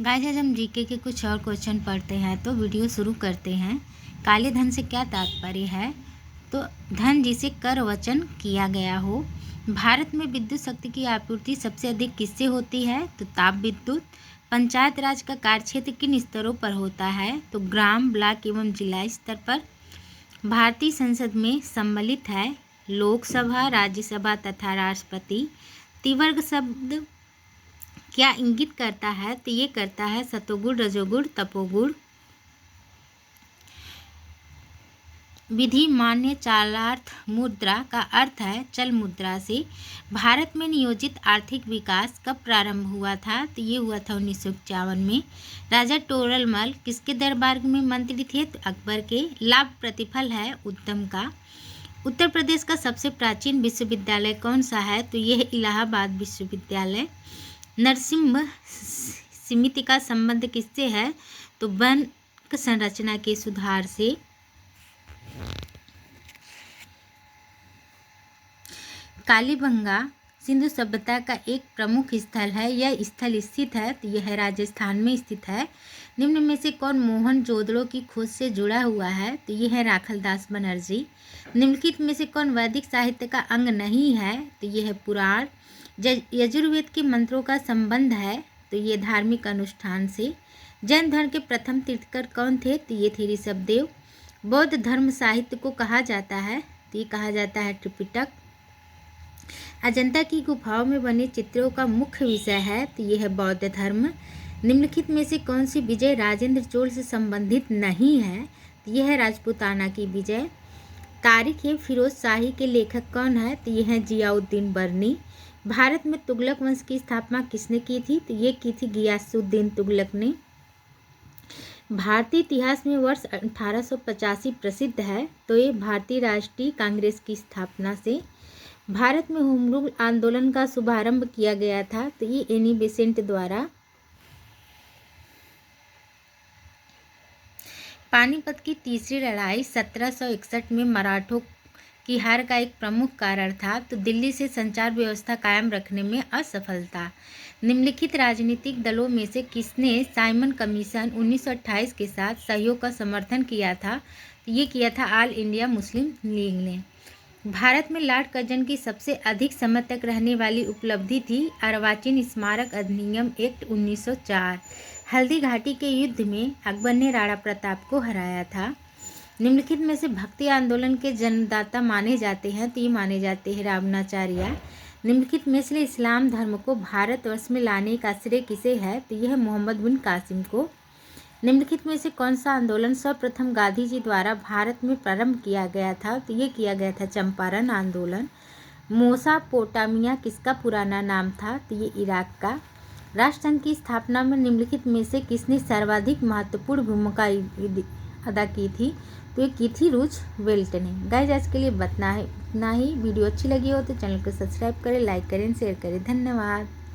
Guys आज हम GK के कुछ और क्वेश्चन पढ़ते हैं, तो वीडियो शुरू करते हैं। काले धन से क्या तात्पर्य है? तो धन जिसे कर वचन किया गया हो। भारत में विद्युत शक्ति की आपूर्ति सबसे अधिक किससे होती है? तो ताप विद्युत। पंचायत राज का कार्यक्षेत्र किन स्तरों पर होता है? तो ग्राम, ब्लॉक एवं जिला स्तर पर। भारतीय संसद में सम्मिलित है लोकसभा, राज्यसभा तथा राष्ट्रपति। त्रिवर्ग शब्द क्या इंगित करता है? तो ये करता है सतोगुण, रजोगुण, तपोगुण। विधि मान्य चालार्थ मुद्रा का अर्थ है चल मुद्रा से। भारत में नियोजित आर्थिक विकास कब प्रारंभ हुआ था? तो ये हुआ था 1951 में। राजा टोडरमल किसके दरबार में मंत्री थे? तो अकबर के। लाभ प्रतिफल है उद्यम का। उत्तर प्रदेश का सबसे प्राचीन विश्वविद्यालय कौन सा है? तो यह इलाहाबाद विश्वविद्यालय। नरसिम्हा समिति का संबंध किससे है? तो वन संरचना के सुधार से। कालीबंगा सिंधु सभ्यता का एक प्रमुख स्थल है। यह स्थल स्थित है तो यह राजस्थान में स्थित है। निम्न में से कौन मोहनजोदड़ो की खोज से जुड़ा हुआ है? तो यह है राखलदास बनर्जी। निम्नलिखित में से कौन वैदिक साहित्य का अंग नहीं है? तो यह है पुराण। यजुर्वेद के मंत्रों का संबंध है तो ये धार्मिक अनुष्ठान से। जैन धर्म के प्रथम तीर्थकर कौन थे? तो ये थे ऋषभदेव। बौद्ध धर्म साहित्य को कहा जाता है तो ये कहा जाता है त्रिपिटक। अजंता की गुफाओं में बने चित्रों का मुख्य विषय है तो यह है बौद्ध धर्म। निम्नलिखित में से कौन सी विजय राजेंद्र चोल से संबंधित नहीं है? तो यह है राजपूताना की विजय। तारीख ए फिरोज शाही के लेखक कौन है? तो यह है जियाउद्दीन बर्नी। भारत में तुगलक वंश की स्थापना किसने की थी? तो ये की थी गियासुद्दीन तुगलक ने। भारतीय इतिहास में वर्ष 1885 प्रसिद्ध है तो ये भारतीय राष्ट्रीय कांग्रेस की स्थापना से। भारत में होम रूल आंदोलन का शुभारंभ किया गया था तो ये एनी बेसेंट द्वारा। पानीपत की तीसरी लड़ाई 1761 में मराठों की हार का एक प्रमुख कारण था तो दिल्ली से संचार व्यवस्था कायम रखने में असफलता। निम्नलिखित राजनीतिक दलों में से किसने साइमन कमीशन 1928 के साथ सहयोग का समर्थन किया था? तो ये किया था ऑल इंडिया मुस्लिम लीग ने। भारत में लॉर्ड कर्जन की सबसे अधिक समय तक रहने वाली उपलब्धि थी अर्वाचीन स्मारक अधिनियम एक्ट 1904। हल्दी घाटी के युद्ध में अकबर ने राणा प्रताप को हराया था। निम्नलिखित में से भक्ति आंदोलन के जन्मदाता माने जाते हैं तो ये माने जाते हैं रावणाचार्य। निम्नलिखित में से इस्लाम धर्म को भारतवर्ष में लाने का श्रेय किसे है? तो यह मोहम्मद बिन कासिम को। निम्नलिखित में से कौन सा आंदोलन सर्वप्रथम गांधी जी द्वारा भारत में प्रारंभ किया गया था? तो ये किया गया था चंपारण आंदोलन। मेसोपोटामिया किसका पुराना नाम था? तो ये इराक का। राष्ट्रसंघ की स्थापना में निम्नलिखित में से किसने सर्वाधिक महत्वपूर्ण भूमिका अदा की थी? तो ये की थी रूजवेल्ट ने। गाइस आज के लिए इतना ही। वीडियो अच्छी लगी हो तो चैनल को सब्सक्राइब करें, लाइक करें, शेयर करें। धन्यवाद।